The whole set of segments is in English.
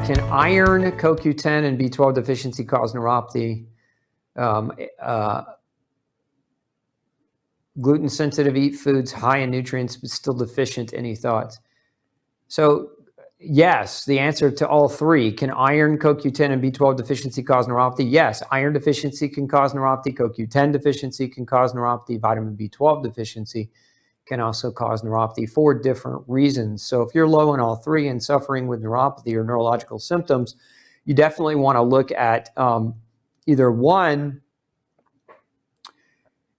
Can iron, CoQ10, and B12 deficiency cause neuropathy? Gluten-sensitive, eat foods high in nutrients but still deficient. Any thoughts? So yes, the answer to all three. Can iron, CoQ10, and B12 deficiency cause neuropathy? Yes, iron deficiency can cause neuropathy. CoQ10 deficiency can cause neuropathy. Vitamin B12 deficiency can also cause neuropathy for different reasons. So if you're low in all three and suffering with neuropathy or neurological symptoms, you definitely want to look at either one,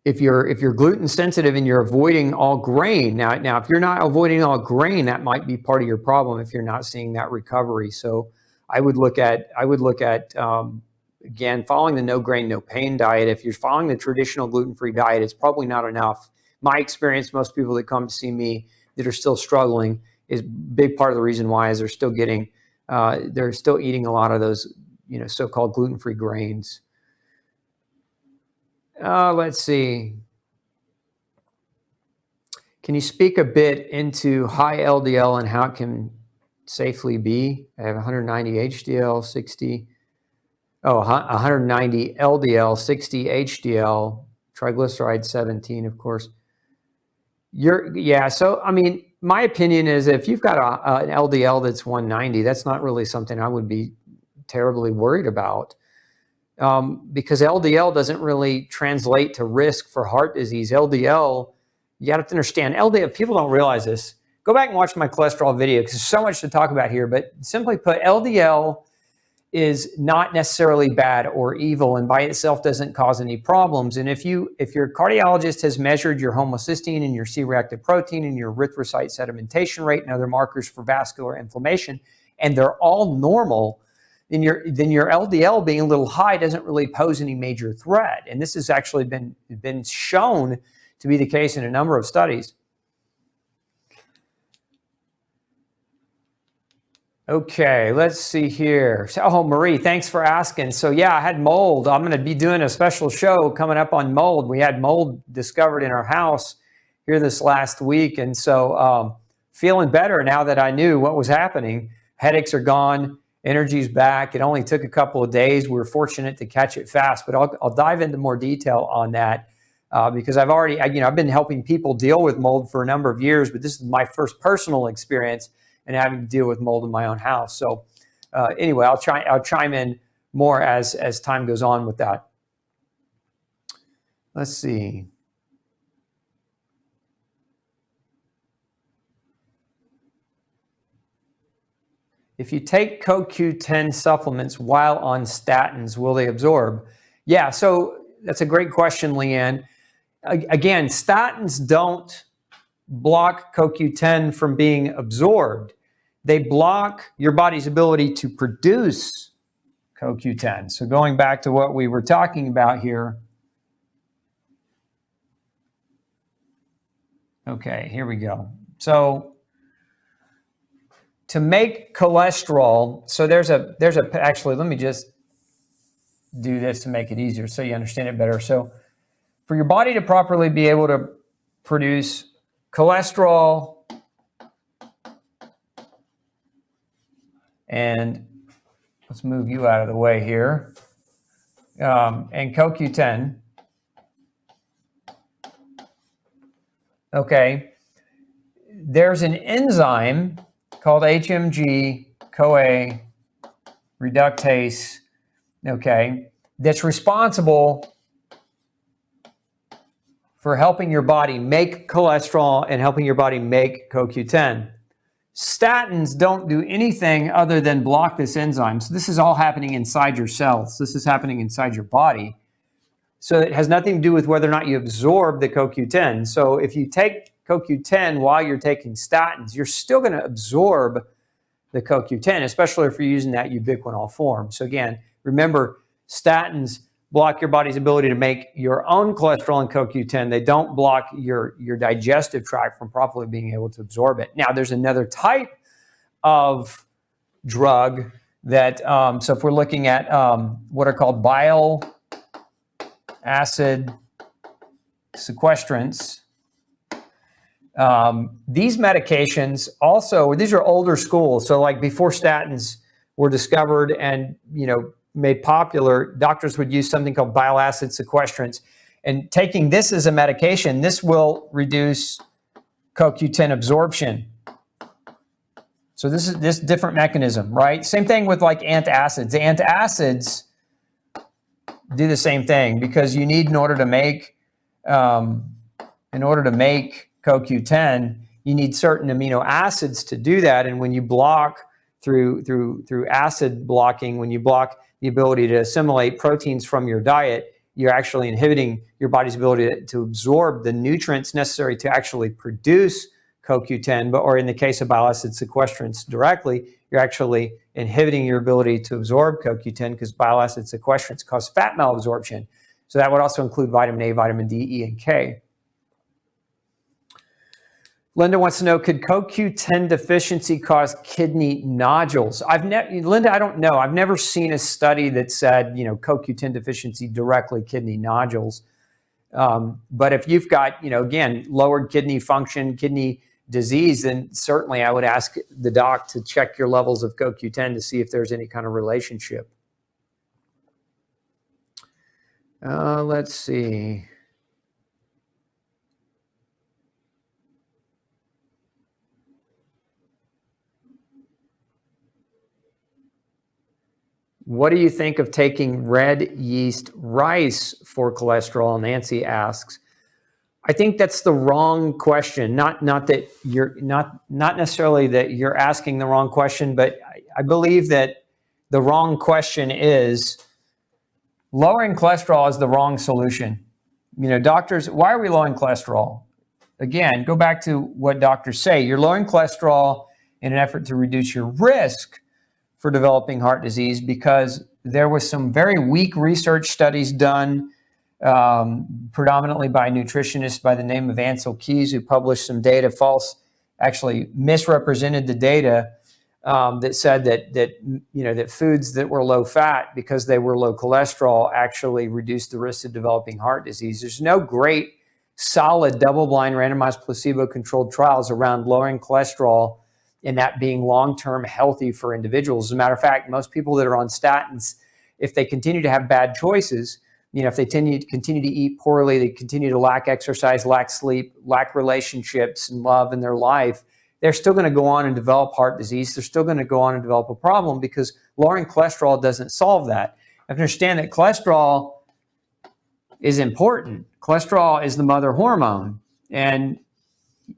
if you're gluten sensitive and you're avoiding all grain. Now, if you're not avoiding all grain, that might be part of your problem if you're not seeing that recovery. So I would look at again, following the no grain, no pain diet. If you're following the traditional gluten-free diet, it's probably not enough. My experience, most people that come to see me that are still struggling, is a big part of the reason why is they're still eating a lot of those, so-called gluten-free grains. Let's see. Can you speak a bit into high LDL and how it can safely be? I have 190 HDL, 190 LDL, 60 HDL, triglyceride 17, of course. So I mean, my opinion is if you've got an LDL that's 190, that's not really something I would be terribly worried about. Because LDL doesn't really translate to risk for heart disease. LDL, you have to understand, LDL, people don't realize this. Go back and watch my cholesterol video because there's so much to talk about here, but simply put, LDL is not necessarily bad or evil and by itself doesn't cause any problems. And if your cardiologist has measured your homocysteine and your C-reactive protein and your erythrocyte sedimentation rate and other markers for vascular inflammation, and they're all normal, then your LDL being a little high doesn't really pose any major threat. And this has actually been shown to be the case in a number of studies. Okay, let's see here. Oh, Marie, thanks for asking. So yeah, I had mold. I'm going to be doing a special show coming up on mold. We had mold discovered in our house here this last week. And so feeling better now that I knew what was happening. Headaches are gone. Energy's back. It only took a couple of days. We were fortunate to catch it fast, but I'll dive into more detail on that because I've been helping people deal with mold for a number of years, but this is my first personal experience and having to deal with mold in my own house. So anyway, I'll chime in more as time goes on with that. Let's see. If you take CoQ10 supplements while on statins, will they absorb? Yeah, so that's a great question, Leanne. Again, statins don't block CoQ10 from being absorbed. They block your body's ability to produce CoQ10. So going back to what we were talking about here. Okay, here we go. So to make cholesterol, so actually, let me just do this to make it easier so you understand it better. So for your body to properly be able to produce cholesterol and let's move you out of the way here, and CoQ10, okay, there's an enzyme called HMG-CoA reductase, okay, that's responsible for helping your body make cholesterol and helping your body make CoQ10. Statins don't do anything other than block this enzyme. So this is all happening inside your cells. This is happening inside your body. So it has nothing to do with whether or not you absorb the CoQ10. So if you take CoQ10 while you're taking statins, you're still going to absorb the CoQ10, especially if you're using that ubiquinol form. So again, remember, statins block your body's ability to make your own cholesterol and CoQ10. They don't block your digestive tract from properly being able to absorb it. Now, there's another type of drug that, so if we're looking at what are called bile acid sequestrants, these medications also, these are older school. So like before statins were discovered and, made popular, doctors would use something called bile acid sequestrants. And taking this as a medication, this will reduce CoQ10 absorption. So this is this different mechanism, right? Same thing with like antacids. The antacids do the same thing because you need, in order to make CoQ10, you need certain amino acids to do that. And when you block through acid blocking, when you block the ability to assimilate proteins from your diet, you're actually inhibiting your body's ability to absorb the nutrients necessary to actually produce CoQ10, or in the case of bile acid sequestrants directly, you're actually inhibiting your ability to absorb CoQ10 because bile acid sequestrants cause fat malabsorption. So that would also include vitamin A, vitamin D, E, and K. Linda wants to know, could CoQ10 deficiency cause kidney nodules? Linda, I don't know. I've never seen a study that said, CoQ10 deficiency directly kidney nodules. But if you've got, again, lowered kidney function, kidney disease, then certainly I would ask the doc to check your levels of CoQ10 to see if there's any kind of relationship. Let's see. What do you think of taking red yeast rice for cholesterol? Nancy asks. I think that's the wrong question. Not that you're not necessarily that you're asking the wrong question, but I believe that the wrong question is lowering cholesterol is the wrong solution. Doctors, why are we lowering cholesterol? Again, go back to what doctors say. You're lowering cholesterol in an effort to reduce your risk for developing heart disease because there was some very weak research studies done predominantly by nutritionists by the name of Ansel Keys, who published some data, actually misrepresented the data that said that foods that were low fat because they were low cholesterol actually reduced the risk of developing heart disease. There's no great solid double-blind randomized placebo-controlled trials around lowering cholesterol and that being long-term healthy for individuals. As a matter of fact, most people that are on statins, if they continue to have bad choices, if they continue to eat poorly, they continue to lack exercise, lack sleep, lack relationships and love in their life, they're still going to go on and develop heart disease. They're still going to go on and develop a problem because lowering cholesterol doesn't solve that. You have to understand that cholesterol is important. Cholesterol is the mother hormone. And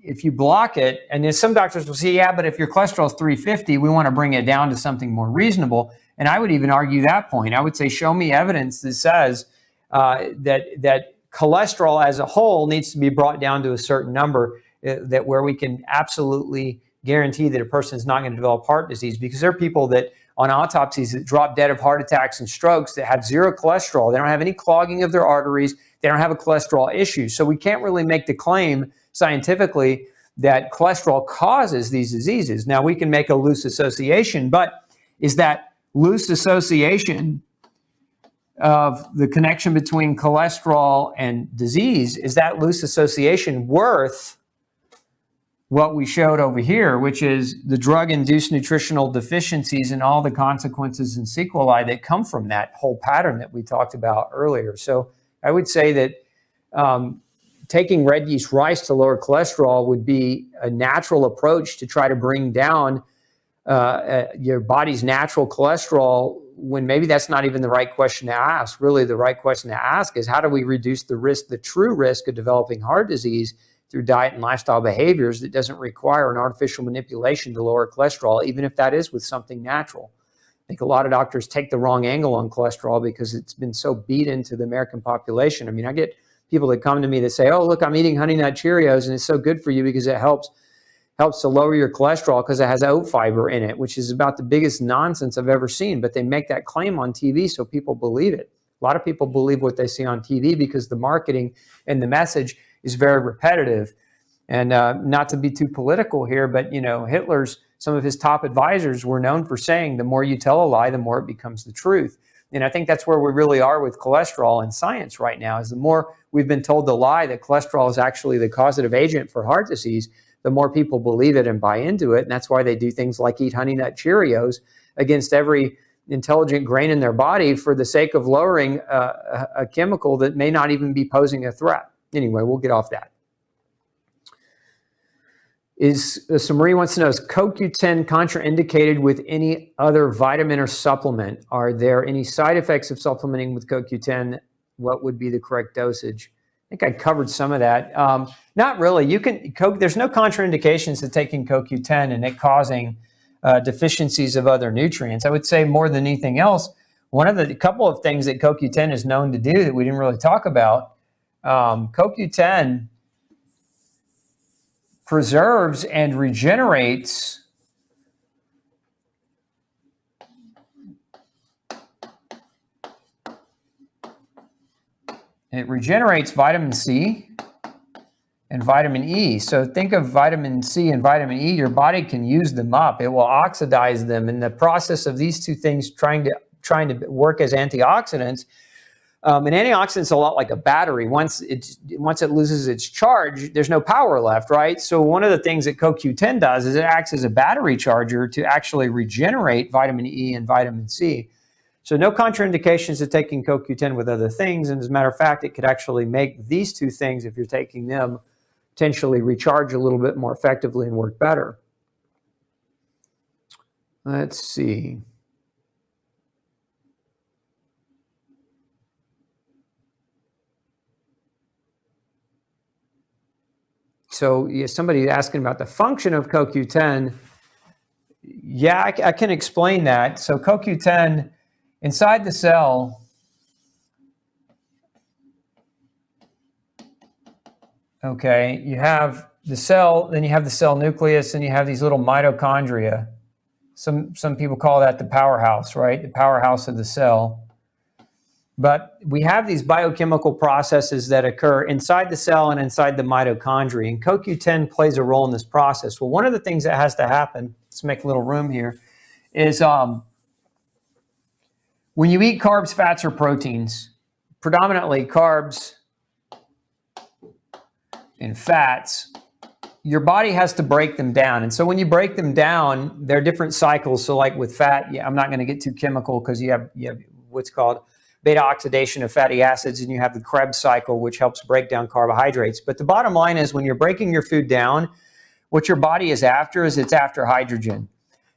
if you block it, and then some doctors will say, yeah, but if your cholesterol is 350, we want to bring it down to something more reasonable. And I would even argue that point. I would say, show me evidence that says that cholesterol as a whole needs to be brought down to a certain number that where we can absolutely guarantee that a person is not going to develop heart disease, because there are people that on autopsies that drop dead of heart attacks and strokes that have zero cholesterol. They don't have any clogging of their arteries. They don't have a cholesterol issue. So we can't really make the claim scientifically that cholesterol causes these diseases. Now, we can make a loose association, but is that loose association of the connection between cholesterol and disease, is that loose association worth what we showed over here, which is the drug-induced nutritional deficiencies and all the consequences and sequelae that come from that whole pattern that we talked about earlier? So I would say that taking red yeast rice to lower cholesterol would be a natural approach to try to bring down your body's natural cholesterol, when maybe that's not even the right question to ask. Really, the right question to ask is, how do we reduce the risk, the true risk of developing heart disease through diet and lifestyle behaviors that doesn't require an artificial manipulation to lower cholesterol, even if that is with something natural? I think a lot of doctors take the wrong angle on cholesterol because it's been so beat into the American population. I mean, I get people that come to me that say, oh, look, I'm eating Honey Nut Cheerios and it's so good for you because it helps to lower your cholesterol because it has oat fiber in it, which is about the biggest nonsense I've ever seen. But they make that claim on TV so people believe it. A lot of people believe what they see on TV because the marketing and the message is very repetitive. And not to be too political here, but some of his top advisors were known for saying, the more you tell a lie, the more it becomes the truth. And I think that's where we really are with cholesterol in science right now, is the more we've been told the lie that cholesterol is actually the causative agent for heart disease, the more people believe it and buy into it. And that's why they do things like eat Honey Nut Cheerios, against every intelligent grain in their body for the sake of lowering a chemical that may not even be posing a threat. Anyway, we'll get off that. Marie wants to know, is CoQ10 contraindicated with any other vitamin or supplement? Are there any side effects of supplementing with CoQ10? What would be the correct dosage? I think I covered some of that. Not really. There's no contraindications to taking CoQ10 and it causing deficiencies of other nutrients. I would say more than anything else, a couple of things that CoQ10 is known to do that we didn't really talk about, CoQ10 preserves and regenerates vitamin C and vitamin E. So think of vitamin C and vitamin E, your body can use them up. It will oxidize them. In the process of these two things trying to work as antioxidants, an antioxidant's a lot like a battery. Once it loses its charge, there's no power left, right? So one of the things that CoQ10 does is it acts as a battery charger to actually regenerate vitamin E and vitamin C. So no contraindications to taking CoQ10 with other things. And as a matter of fact, it could actually make these two things, if you're taking them, potentially recharge a little bit more effectively and work better. Let's see. So somebody asking about the function of CoQ10. Yeah, I can explain that. So CoQ10 inside the cell, okay, you have the cell, then you have the cell nucleus, and you have these little mitochondria. Some people call that the powerhouse, right? The powerhouse of the cell. But we have these biochemical processes that occur inside the cell and inside the mitochondria, and CoQ10 plays a role in this process. Well, one of the things that has to happen, let's make a little room here, is when you eat carbs, fats, or proteins, predominantly carbs and fats, your body has to break them down. And so when you break them down, there are different cycles. So like with fat, I'm not going to get too chemical because you have what's called beta oxidation of fatty acids, and you have the Krebs cycle, which helps break down carbohydrates. But the bottom line is when you're breaking your food down, what your body is after it's after hydrogen.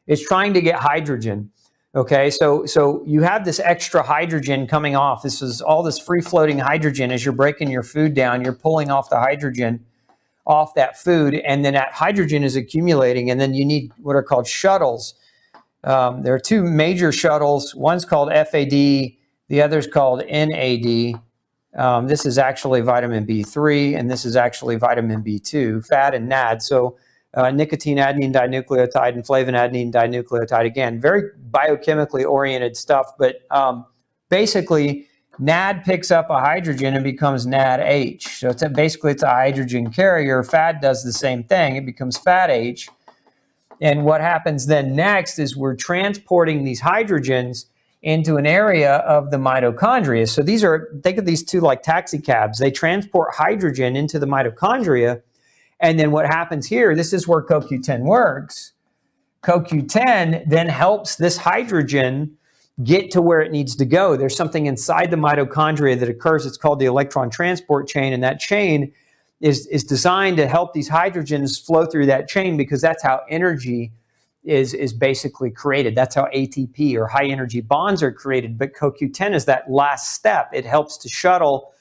It's trying to get hydrogen. Okay, so you have this extra hydrogen coming off. This is all this free-floating hydrogen. As you're breaking your food down, you're pulling off the hydrogen off that food, and then that hydrogen is accumulating, and then you need what are called shuttles. There are two major shuttles. One's called FAD, the other's called NAD. This is actually vitamin B3, and this is actually vitamin B2, FAD and NAD. So nicotine adenine dinucleotide and flavonoadenine dinucleotide. Again, very biochemically oriented stuff, but basically NAD picks up a hydrogen and becomes NADH. So basically it's a hydrogen carrier. FAD does the same thing. It becomes FADH. And what happens then next is we're transporting these hydrogens into an area of the mitochondria. So think of these two like taxi cabs. They transport hydrogen into the mitochondria. And then what happens here, this is where CoQ10 works. CoQ10 then helps this hydrogen get to where it needs to go. There's something inside the mitochondria that occurs. It's called the electron transport chain. And that chain is designed to help these hydrogens flow through that chain because that's how energy is basically created. That's how ATP or high energy bonds are created. But CoQ10 is that last step. It helps to shuttle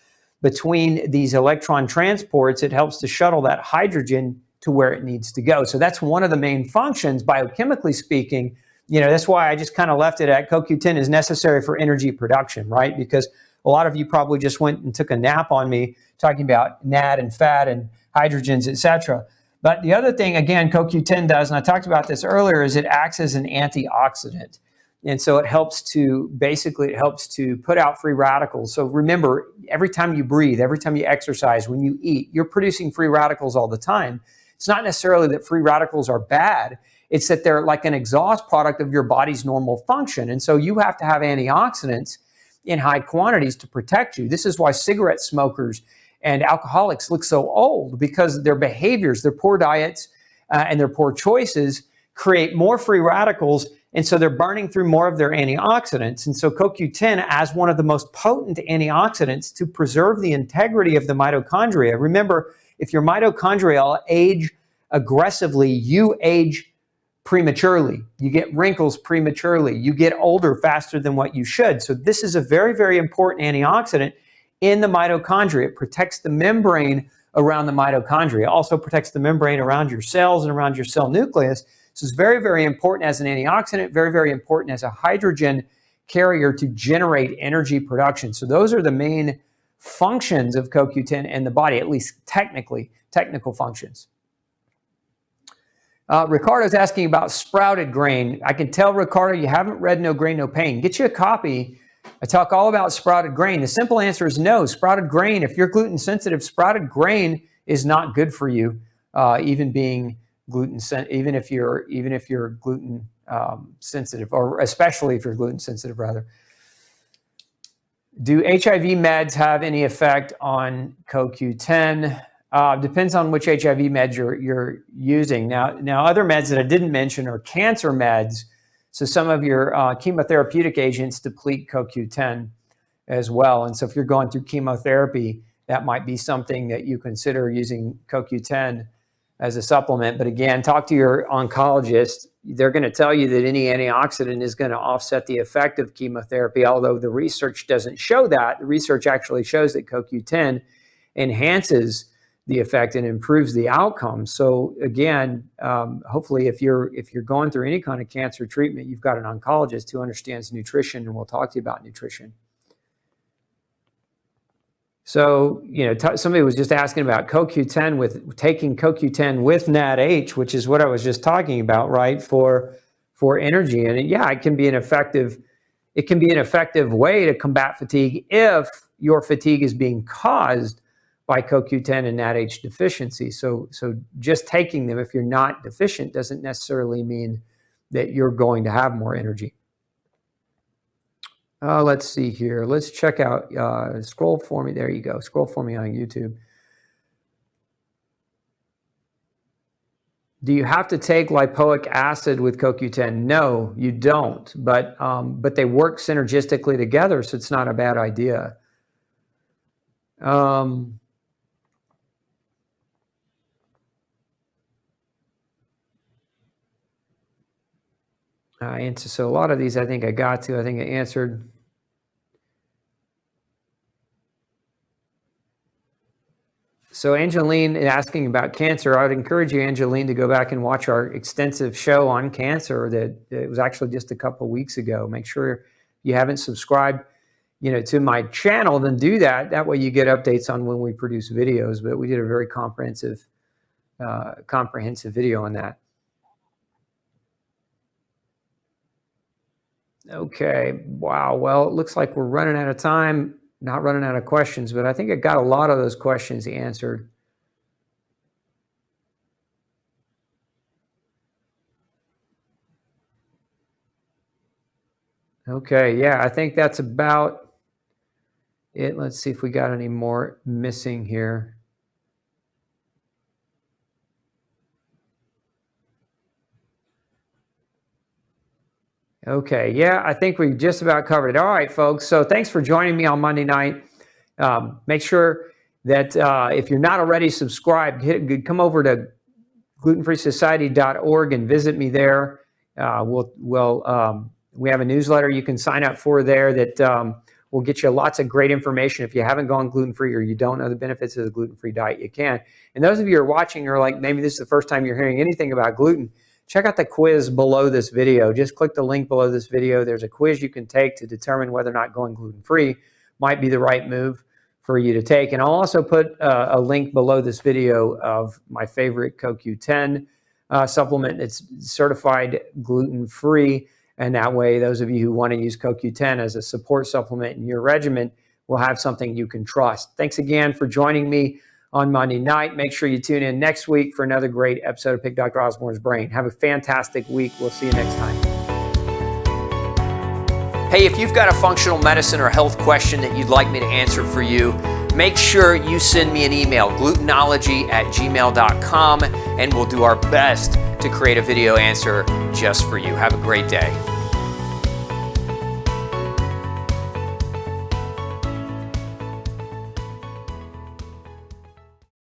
between these electron transports. It helps to shuttle that hydrogen to where it needs to go. So that's one of the main functions, biochemically speaking. That's why I just kind of left it at CoQ10 is necessary for energy production, right? Because a lot of you probably just went and took a nap on me talking about NAD and FAD and hydrogens, etc. But the other thing, again, CoQ10 does, and I talked about this earlier, is it acts as an antioxidant. And so it helps to put out free radicals. So remember, every time you breathe, every time you exercise, when you eat, you're producing free radicals all the time. It's not necessarily that free radicals are bad. It's that they're like an exhaust product of your body's normal function. And so you have to have antioxidants in high quantities to protect you. This is why cigarette smokers and alcoholics look so old, because their behaviors, their poor diets, and their poor choices create more free radicals And so they're burning through more of their antioxidants. And so CoQ10 as one of the most potent antioxidants to preserve the integrity of the mitochondria. Remember, if your mitochondria age aggressively, you age prematurely. You get wrinkles prematurely. You get older faster than what you should. So this is a very, very important antioxidant in the mitochondria. It protects the membrane around the mitochondria. It also protects the membrane around your cells and around your cell nucleus. So it's very, very important as an antioxidant, very, very important as a hydrogen carrier to generate energy production. So those are the main functions of CoQ10 in the body, at least technical functions. Ricardo's asking about sprouted grain. I can tell, Ricardo, you haven't read No Grain, No Pain. Get you a copy. I talk all about sprouted grain. The simple answer is no. Sprouted grain, if you're gluten sensitive, sprouted grain is not good for you, even if you're gluten sensitive, or especially if you're gluten sensitive, rather. Do HIV meds have any effect on CoQ10? Depends on which HIV meds you're using. Now, other meds that I didn't mention are cancer meds. So some of your chemotherapeutic agents deplete CoQ10 as well. And so if you're going through chemotherapy, that might be something that you consider using CoQ10 as a supplement. But again, talk to your oncologist. They're going to tell you that any antioxidant is going to offset the effect of chemotherapy, although the research doesn't show that. The research actually shows that CoQ10 enhances the effect and improves the outcome. So again, hopefully if you're going through any kind of cancer treatment, you've got an oncologist who understands nutrition, and we'll talk to you about nutrition. So, somebody was just asking about CoQ10 with taking CoQ10 with NADH, which is what I was just talking about, right? For energy. And yeah, it can be an effective way to combat fatigue if your fatigue is being caused by CoQ10 and NADH deficiency. So just taking them, if you're not deficient, doesn't necessarily mean that you're going to have more energy. Let's see here. Let's check out, scroll for me. There you go. Scroll for me on YouTube. Do you have to take lipoic acid with CoQ10? No, you don't. But they work synergistically together, so it's not a bad idea. So a lot of these I think I answered. So Angeline asking about cancer. I would encourage you, Angeline, to go back and watch our extensive show on cancer that it was actually just a couple weeks ago. Make sure you haven't subscribed, to my channel, then do that. That way you get updates on when we produce videos. But we did a very comprehensive video on that. Okay, wow. Well, it looks like we're running out of time, not running out of questions, but I think I got a lot of those questions answered. Okay, yeah, I think that's about it. Let's see if we got any more missing here. Okay, yeah, I think we just about covered it. All right, folks. So thanks for joining me on Monday night. Make sure that if you're not already subscribed, come over to glutenfreesociety.org and visit me there. We have a newsletter you can sign up for there that will get you lots of great information. If you haven't gone gluten-free or you don't know the benefits of the gluten-free diet, you can. And those of you who are watching are like, maybe this is the first time you're hearing anything about gluten. Check out the quiz below this video. Just click the link below this video. There's a quiz you can take to determine whether or not going gluten-free might be the right move for you to take. And I'll also put a link below this video of my favorite CoQ10 supplement that's certified gluten-free. And that way, those of you who want to use CoQ10 as a support supplement in your regimen will have something you can trust. Thanks again for joining me on Monday night. Make sure you tune in next week for another great episode of Pick Dr. Osborne's Brain. Have a fantastic week. We'll see you next time. Hey, if you've got a functional medicine or health question that you'd like me to answer for you, make sure you send me an email, glutenology@gmail.com, and we'll do our best to create a video answer just for you. Have a great day.